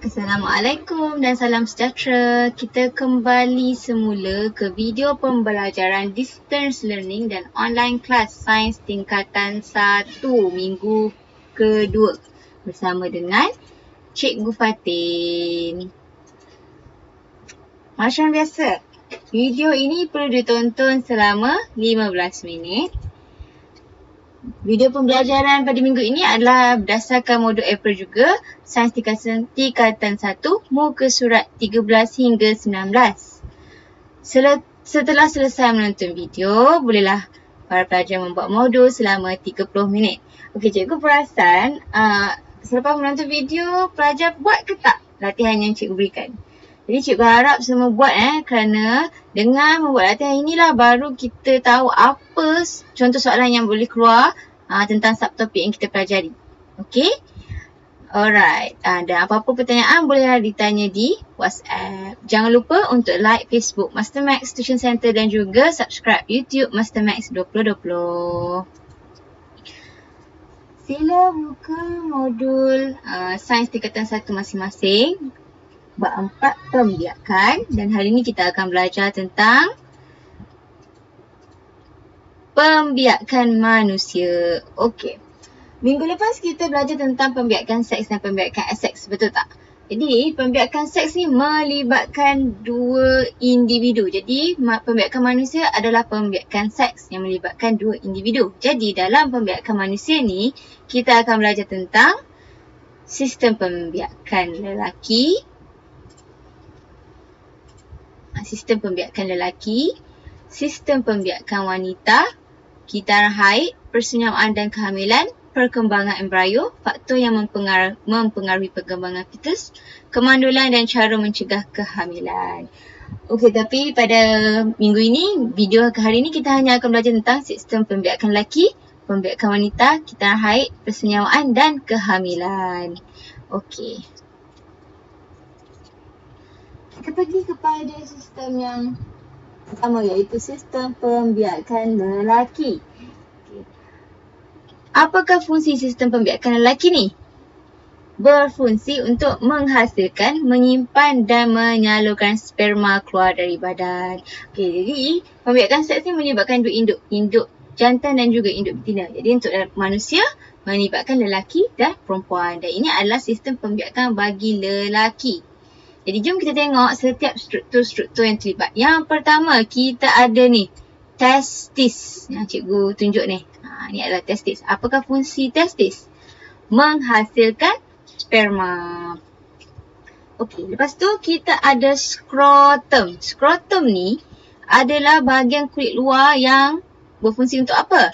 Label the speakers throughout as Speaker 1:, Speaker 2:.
Speaker 1: Assalamualaikum dan salam sejahtera. Kita kembali semula ke video pembelajaran distance learning dan online class sains tingkatan 1 minggu kedua bersama dengan Cikgu Fatin. Macam biasa, video ini perlu ditonton selama 15 minit. Video pembelajaran pada minggu ini adalah berdasarkan modul April juga, Sains tingkatan 1, muka surat 13 hingga 19. Setelah selesai menonton video, bolehlah para pelajar membuat modul selama 30 minit. Okey, cikgu perasan selepas menonton video, pelajar buat ke tak latihan yang cikgu berikan? Jadi cikgu harap semua buat kerana dengan membuat latihan inilah baru kita tahu apa contoh soalan yang boleh keluar tentang subtopik yang kita pelajari. Okey? Alright. Dan apa-apa pertanyaan bolehlah ditanya di WhatsApp. Jangan lupa untuk like Facebook Master Max Tuition Center dan juga subscribe YouTube Master Max 2020. Sila buka modul sains tingkatan 1 masing-masing. Bab 4 pembiakan, dan hari ini kita akan belajar tentang pembiakan manusia. Okey. Minggu lepas kita belajar tentang pembiakan seks dan pembiakan aseks, betul tak? Jadi pembiakan seks ni melibatkan dua individu. Jadi pembiakan manusia adalah pembiakan seks yang melibatkan dua individu. Jadi dalam pembiakan manusia ni kita akan belajar tentang sistem pembiakan lelaki, sistem pembiakan lelaki, sistem pembiakan wanita, kitaran haid, persenyawaan dan kehamilan, perkembangan embrio, faktor yang mempengaruhi perkembangan fetus, kemandulan dan cara mencegah kehamilan. Okey, tapi pada minggu ini, video hari ini kita hanya akan belajar tentang sistem pembiakan lelaki, pembiakan wanita, kitaran haid, persenyawaan dan kehamilan. Okey. Kita pergi kepada sistem yang pertama, iaitu sistem pembiakan lelaki. Okay. Apakah fungsi sistem pembiakan lelaki ni? Berfungsi untuk menghasilkan, menyimpan dan menyalurkan sperma keluar dari badan. Okay, jadi pembiakan seks ni menyebabkan dua induk jantan dan juga induk betina. Jadi untuk manusia melibatkan lelaki dan perempuan, dan ini adalah sistem pembiakan bagi lelaki. Jadi jom kita tengok setiap struktur-struktur yang terlibat. Yang pertama kita ada ni, testis. Yang cikgu tunjuk ni. Ni adalah testis. Apakah fungsi testis? Menghasilkan sperma. Okey, lepas tu kita ada skrotum. Skrotum ni adalah bahagian kulit luar yang berfungsi untuk apa?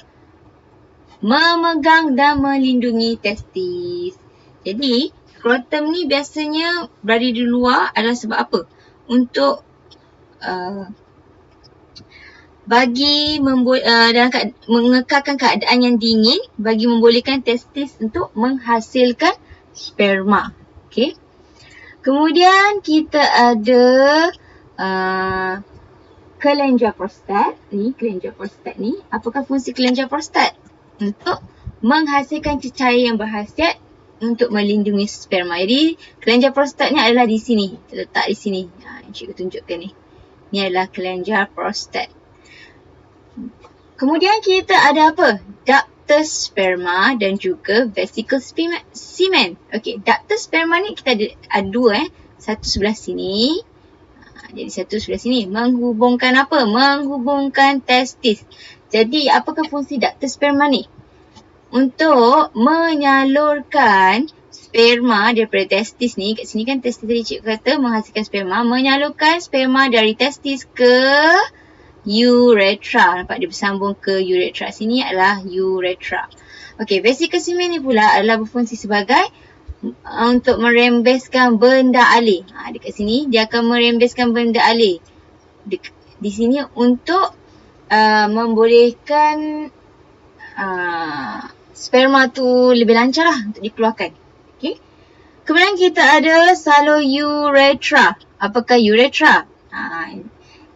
Speaker 1: Memegang dan melindungi testis. Jadi skrotum ni biasanya berada di luar adalah sebab apa? Untuk mengekalkan keadaan yang dingin bagi membolehkan testis untuk menghasilkan sperma. Okey. Kemudian kita ada kelenjar prostat. Kelenjar prostat ni, apakah fungsi kelenjar prostat? Untuk menghasilkan cecair yang berkhasiat untuk melindungi sperma. Jadi kelenjar prostat ni adalah di sini, terletak di sini. Cikgu tunjukkan ni. Ni adalah kelenjar prostat. Kemudian kita ada apa? Ductus sperma dan juga vesicle semen. Okey, ductus sperma ni kita ada dua satu sebelah sini. Jadi satu sebelah sini menghubungkan apa? Menghubungkan testis. Jadi apakah fungsi ductus sperma ni? Untuk menyalurkan sperma daripada testis ni. Kat sini kan testis tadi cikgu kata menghasilkan sperma. Menyalurkan sperma dari testis ke uretra. Nampak dia bersambung ke uretra. Sini adalah uretra. Okey, vesicle semen ni pula adalah berfungsi sebagai untuk merembeskan benda alih. Dekat sini dia akan merembeskan benda alih. Di sini untuk membolehkan sperma tu lebih lancar lah untuk dikeluarkan. Okay. Kemudian kita ada uretra. Apakah uretra?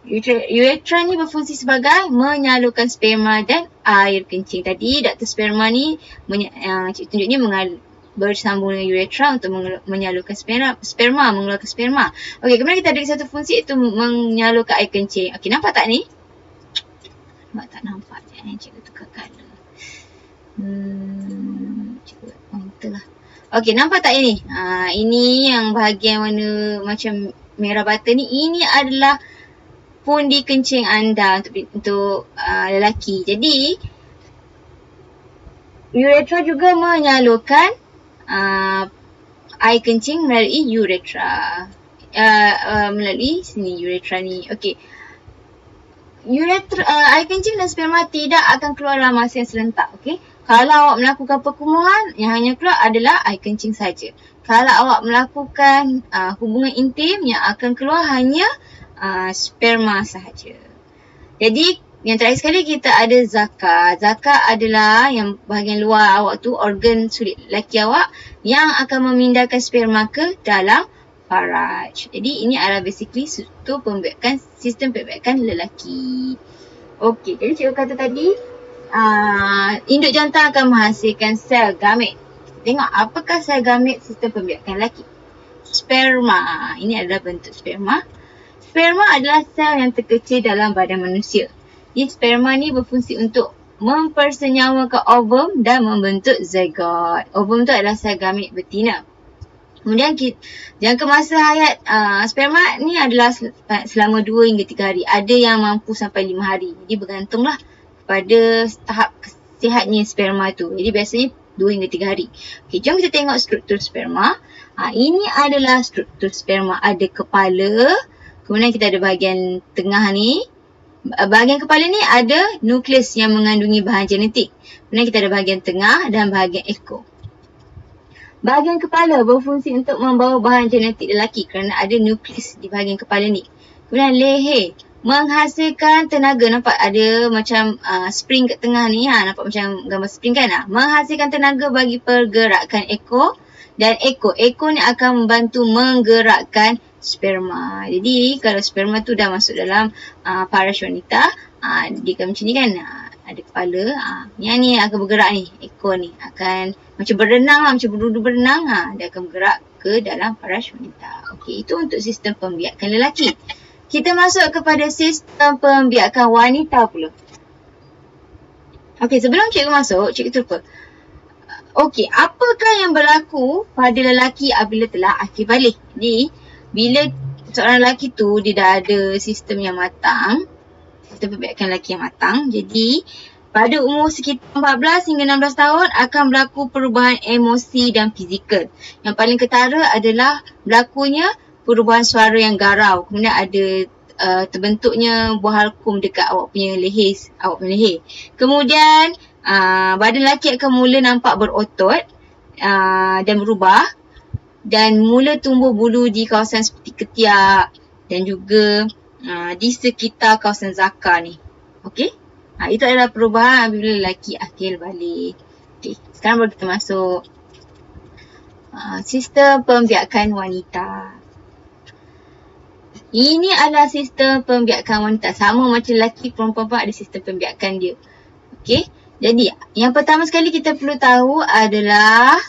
Speaker 1: Uretra ni berfungsi sebagai menyalurkan sperma dan air kencing. Tadi ductus sperma ni, cikgu tunjuk ni bersambung dengan uretra untuk menyalurkan sperma, mengeluarkan sperma. Okey, kemudian kita ada satu fungsi iaitu menyalurkan air kencing. Okey, nampak tak ni? Nampak je. Cikgu tukar colour. Cikgu enter lah. Okey, nampak tak ini? Ini yang bahagian warna macam merah bata ni. Ini adalah pundi kencing anda untuk lelaki. Jadi, uretra juga menyalurkan air kencing melalui uretra. Melalui sini uretra ni. Okey. Air kencing dan sperma tidak akan keluar dalam masa yang serentak. Okey. Kalau awak melakukan perkumulan, yang hanya keluar adalah air kencing saja. Kalau awak melakukan hubungan intim, yang akan keluar hanya sperma sahaja. Jadi, yang terakhir sekali kita ada zakar. Zakar adalah yang bahagian luar awak tu, organ sulit lelaki awak yang akan memindahkan sperma ke dalam faraj. Jadi, ini adalah basically sistem pembiakan lelaki. Okey, jadi cikgu kata tadi, induk jantan akan menghasilkan sel gamet. Tengok apakah sel gamet sistem pembiakan lelaki. Sperma. Ini adalah bentuk sperma. Sperma adalah sel yang terkecil dalam badan manusia. Jadi sperma ni berfungsi untuk mempersenyawakan ovum dan membentuk zygote. Ovum tu adalah sel gamet betina. Kemudian jangka masa hayat sperma ni adalah selama 2 hingga 3 hari. Ada yang mampu sampai 5 hari. Jadi bergantunglah pada tahap sihatnya sperma tu. Jadi biasanya 2 hingga 3 hari. Okey, jom kita tengok struktur sperma. Ini adalah struktur sperma. Ada kepala. Kemudian kita ada bahagian tengah ni. Bahagian kepala ni ada nukleus yang mengandungi bahan genetik. Kemudian kita ada bahagian tengah dan bahagian ekor. Bahagian kepala berfungsi untuk membawa bahan genetik lelaki kerana ada nukleus di bahagian kepala ni. Kemudian leher menghasilkan tenaga. Nampak ada macam spring kat tengah ni. Nampak macam gambar spring kan? Menghasilkan tenaga bagi pergerakan ekor. Dan ekor ni akan membantu menggerakkan sperma. Jadi kalau sperma tu dah masuk dalam paras wanita, dia akan macam ni kan. Ada kepala, yang ni akan bergerak ni, ekor ni akan macam berenang lah, macam berudu berenang, dia akan bergerak ke dalam paras wanita. Okey, itu untuk sistem pembiakan lelaki. Kita masuk kepada sistem pembiakan wanita pula. Okey, sebelum cikgu masuk, cikgu terlupa. Okey, apakah yang berlaku pada lelaki apabila telah akhir balik? Jadi, bila seorang lelaki tu dia dah ada sistem yang matang, sistem pembiakan lelaki yang matang. Jadi, pada umur sekitar 14 hingga 16 tahun akan berlaku perubahan emosi dan fizikal. Yang paling ketara adalah berlakunya perubahan suara yang garau. Kemudian ada terbentuknya buah halkum dekat awak punya leher. Kemudian, badan lelaki akan mula nampak berotot dan berubah. Dan mula tumbuh bulu di kawasan seperti ketiak dan juga di sekitar kawasan zakar ni. Okey? Itu adalah perubahan apabila lelaki akhir balik. Okey, sekarang baru kita masuk sistem pembiakan wanita. Ini adalah sistem pembiakan wanita. Sama macam lelaki, perempuan pun ada sistem pembiakan dia. Okey? Jadi, yang pertama sekali kita perlu tahu adalah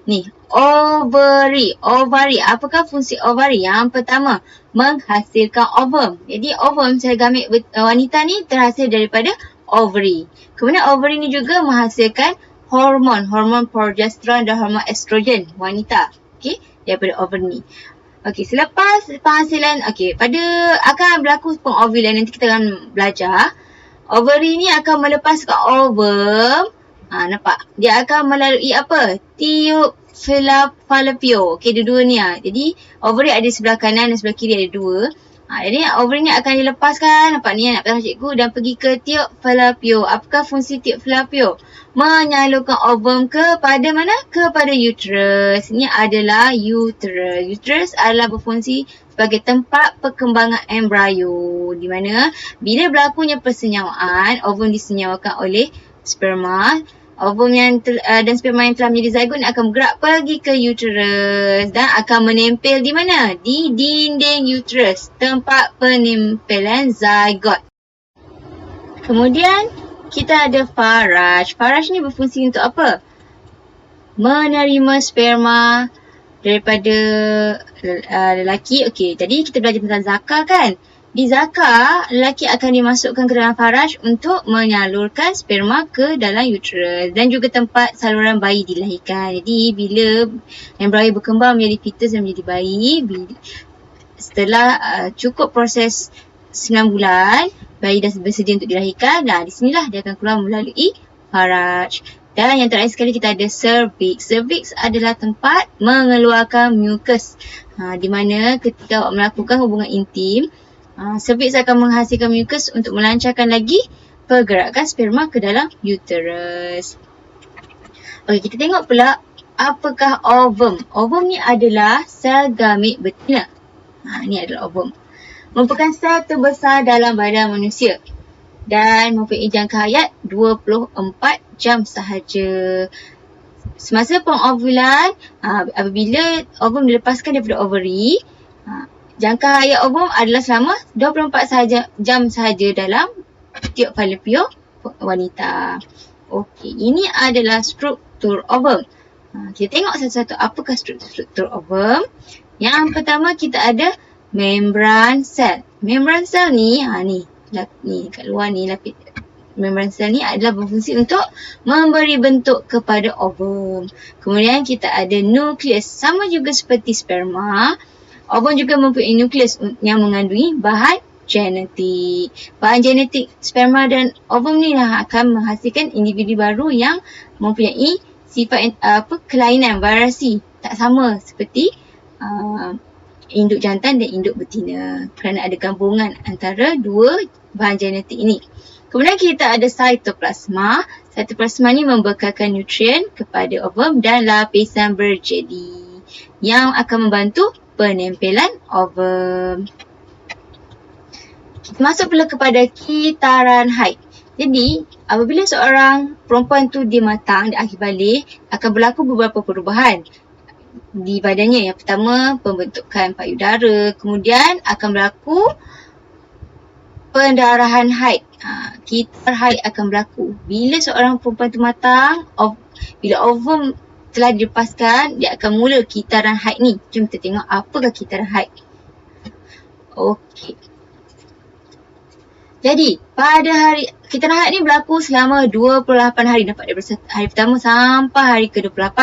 Speaker 1: ni, ovary. Apakah fungsi ovary? Yang pertama, menghasilkan ovum. Jadi ovum sel gamet wanita ni terhasil daripada ovary. Kemudian ovary ni juga menghasilkan hormon progesteron dan hormon estrogen wanita. Okey, daripada ovary ni. Okey, selepas penghasilan, akan berlaku pengovulan. Nanti kita akan belajar. Ovary ni akan melepaskan ovum. Nampak? Dia akan melalui apa? Tiub falopio. Okey, dua-dua ni Jadi, ovary ada sebelah kanan dan sebelah kiri ada dua. Jadi, ovary ni akan dilepaskan. Nampak ni nak pegang cikgu dan pergi ke tiub falopio. Apakah fungsi tiub falopio? Menyalurkan ovum kepada mana? Kepada uterus. Ini adalah uterus. Uterus adalah berfungsi sebagai tempat perkembangan embrio. Di mana bila berlakunya persenyawaan, ovum disenyawakan oleh sperma. Ovum dan sperma yang telah menjadi zygote akan bergerak pergi ke uterus dan akan menempel di mana? Di dinding uterus, tempat penempelan zygote. Kemudian kita ada faraj. Faraj ni berfungsi untuk apa? menerima sperma daripada lelaki. Okey, tadi kita belajar tentang zakar kan? Di zakar, lelaki akan dimasukkan ke dalam faraj untuk menyalurkan sperma ke dalam uterus dan juga tempat saluran bayi dilahirkan. Jadi bila embrio berkembang menjadi fetus dan menjadi bayi, setelah cukup proses 9 bulan, bayi dah bersedia untuk dilahirkan. Nah, di sinilah dia akan keluar melalui faraj. Dan yang terakhir sekali kita ada cervix. Cervix adalah tempat mengeluarkan mucus. Di mana ketika awak melakukan hubungan intim, cervix akan menghasilkan mucus untuk melancarkan lagi pergerakan sperma ke dalam uterus. Okey, kita tengok pula apakah ovum. Ovum ni adalah sel gamit betina. Ni adalah ovum. Merupakan sel terbesar dalam badan manusia dan mempunyai jangka hayat 24 jam sahaja. Semasa pengovulan, apabila ovum dilepaskan daripada ovary, jangka hayat ovum adalah selama 24 jam sahaja dalam tiap fallopian wanita. Okey, ini adalah struktur ovum. Kita tengok satu-satu apakah struktur ovum. Yang pertama kita ada membran sel. Membran sel ni, ni kat luar ni lapis. Membran sel ni adalah berfungsi untuk memberi bentuk kepada ovum. Kemudian kita ada nukleus. Sama juga seperti sperma, ovum juga mempunyai nukleus yang mengandungi bahan genetik. Bahan genetik sperma dan ovum ni lah akan menghasilkan individu baru yang mempunyai sifat kelainan variasi tak sama seperti induk jantan dan induk betina kerana ada gabungan antara dua bahan genetik ini. Kemudian kita ada cytoplasma. Cytoplasma ni membekalkan nutrien kepada ovum dan lapisan berjeli yang akan membantu penempelan ovum. Kita masuk pula kepada kitaran haid. Jadi, apabila seorang perempuan tu dia matang, dia akhir balik, akan berlaku beberapa perubahan di badannya. Yang pertama, pembentukan payudara. Kemudian akan berlaku pendarahan haid. Kitar haid akan berlaku. Bila seorang perempuan tu matang, bila ovum telah dilepaskan, dia akan mula kitaran haid ni. Jom kita tengok apakah kitaran haid. Okey. Jadi, pada hari kitaran haid ni berlaku selama 28 hari. Dapat daripada hari pertama sampai hari ke-28.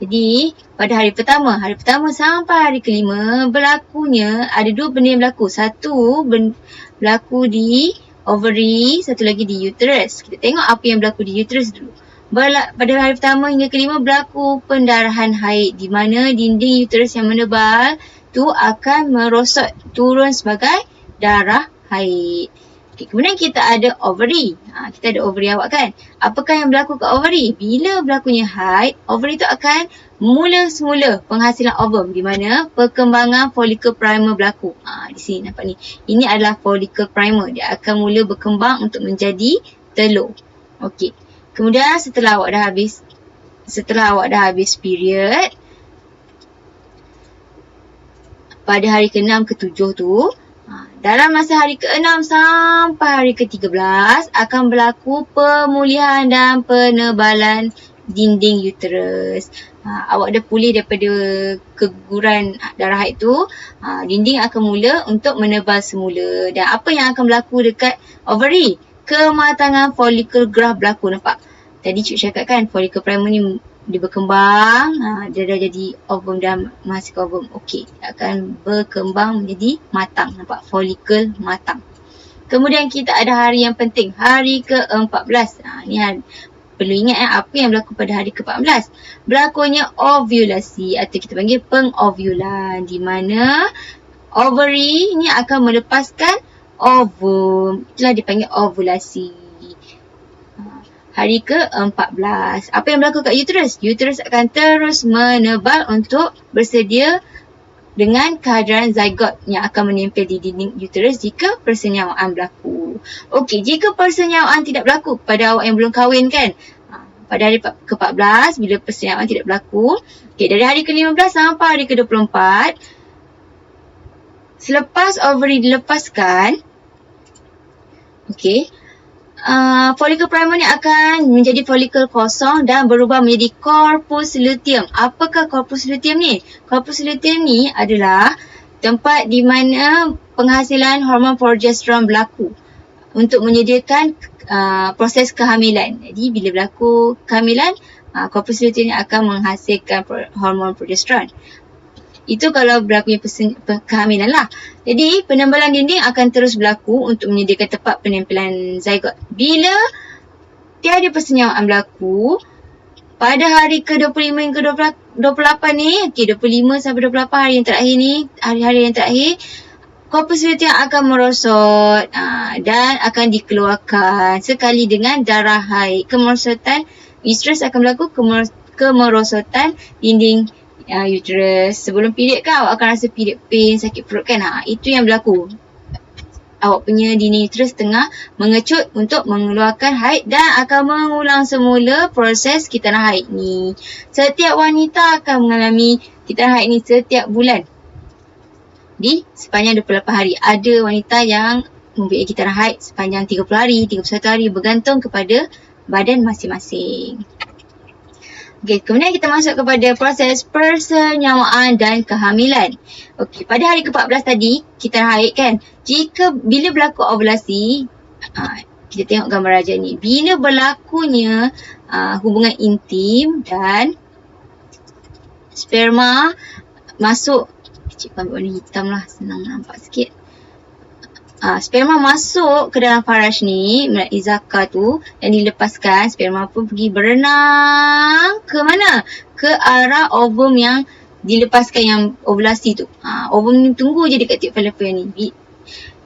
Speaker 1: Jadi, pada hari pertama sampai hari kelima, berlakunya ada dua benda yang berlaku. Satu berlaku di ovary, satu lagi di uterus. Kita tengok apa yang berlaku di uterus dulu. Pada hari pertama hingga kelima berlaku pendarahan haid di mana dinding uterus yang menebal tu akan merosot turun sebagai darah haid. Okay, kemudian kita ada ovary. Kita ada ovary awak kan. Apakah yang berlaku ke ovary? Bila berlakunya haid, ovary tu akan mula semula penghasilan ovum di mana perkembangan follicle primer berlaku. Di sini nampak ni. Ini adalah follicle primer. Dia akan mula berkembang untuk menjadi telur. Okey. Kemudian setelah awak dah habis period, pada hari ke-6 ke-7 tu, dalam masa hari ke-6 sampai hari ke-13 akan berlaku pemulihan dan penebalan dinding uterus. Awak dah pulih daripada keguguran darah haid tu, dinding akan mula untuk menebal semula. Dan apa yang akan berlaku dekat ovary? Kematangan follicle graph berlaku, nampak? Tadi Cik cakap kan, follicle primer ni dia berkembang, dia dah jadi ovum dan menghasilkan ovum. Okey, dia akan berkembang menjadi matang, nampak? Follicle matang. Kemudian kita ada hari yang penting, hari ke-14. Ni perlu ingat apa yang berlaku pada hari ke-14. Berlakunya ovulasi atau kita panggil pengovulan, di mana ovary ni akan melepaskan ovum. Itulah dipanggil ovulasi. Hari ke-14. Apa yang berlaku kat uterus? Uterus akan terus menebal untuk bersedia dengan kehadiran zygote yang akan menempel di dinding uterus jika persenyawaan berlaku. Okey, jika persenyawaan tidak berlaku pada awak yang belum kahwin kan, pada hari ke-14 bila persenyawaan tidak berlaku, okey, dari hari ke-15 sampai hari ke-24, selepas ovary dilepaskan, okey, folikel primer ni akan menjadi folikel kosong dan berubah menjadi korpus luteum. Apakah korpus luteum ni? Korpus luteum ni adalah tempat di mana penghasilan hormon progesteron berlaku untuk menyediakan proses kehamilan. Jadi bila berlaku kehamilan, korpus luteum ni akan menghasilkan hormon progesteron. Itu kalau berlakunya kehamilan lah. Jadi penebalan dinding akan terus berlaku untuk menyediakan tempat penempelan zygot. Bila tiada persenyawaan berlaku, pada hari ke-25 hingga 28 ni, 25 sampai 28 hari yang terakhir ni, hari-hari yang terakhir, korpus luteum akan merosot dan akan dikeluarkan sekali dengan darah haid. Kemerosotan uterus akan berlaku, kemerosotan dinding uterus. Sebelum period kan awak akan rasa period pain, sakit perut kan. Itu yang berlaku. Awak punya dinding uterus tengah mengecut untuk mengeluarkan haid dan akan mengulang semula proses kitaran haid ni. Setiap wanita akan mengalami kitaran haid ni setiap bulan. Di sepanjang 28 hari. Ada wanita yang mempunyai kitaran haid sepanjang 30 hari, 31 hari bergantung kepada badan masing-masing. Okey, kemudian kita masuk kepada proses persenyawaan dan kehamilan. Okey, pada hari ke-14 tadi, kita haid kan. Bila berlaku ovulasi, kita tengok gambar raja ni. Bila berlakunya hubungan intim dan sperma masuk, cik ambil warna hitam lah, senang nampak sikit. Sperma masuk ke dalam faraj ni, melalui zakar tu, dan dilepaskan, sperma pun pergi berenang ke mana? Ke arah ovum yang dilepaskan, yang ovulasi tu. Ovum ni tunggu je dekat tube fallopian ni.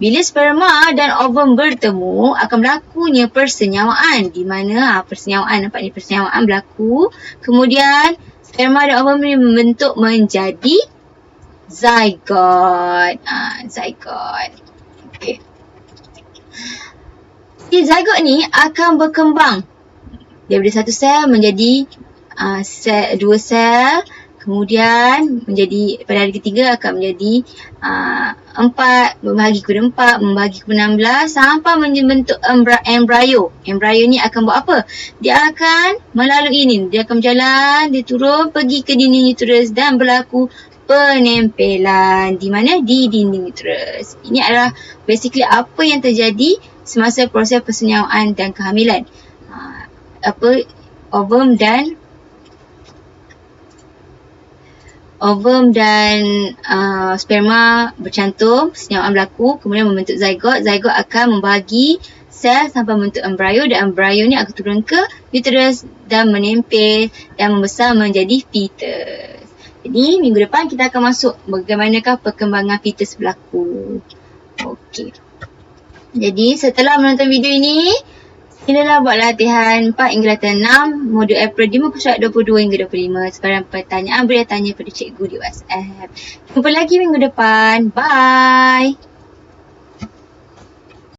Speaker 1: Bila sperma dan ovum bertemu, akan berlakunya persenyawaan. Di mana persenyawaan, nampak ni persenyawaan berlaku. Kemudian sperma dan ovum ni membentuk menjadi zygot. Zygot. Okay. Si zygot ni akan berkembang daripada satu sel menjadi dua sel, kemudian menjadi pada hari ketiga akan menjadi 4, membahagi kepada 4, membahagi kepada 16 sampai membentuk embryo. Embryo ni akan buat apa? Dia akan melalui ini, dia akan berjalan, dia turun pergi ke dinding uterus dan berlaku penempelan. Di mana? Di dinding uterus. Ini adalah basically apa yang terjadi semasa proses persenyawaan dan kehamilan. Ovum dan sperma bercantum, persenyawaan berlaku, kemudian membentuk zygot. Zygot akan membahagi sel sampai membentuk embryo, dan embryo ni akan turun ke uterus dan menempel dan membesar menjadi fetus. Jadi minggu depan kita akan masuk bagaimanakah perkembangan fetus berlaku. Okey. Jadi setelah menonton video ini, silalah buat latihan 4 hingga latihan 6 modul April di muka surat 22 hingga 25. Sebarang pertanyaan boleh tanya pada cikgu di WhatsApp. Jumpa lagi minggu depan. Bye.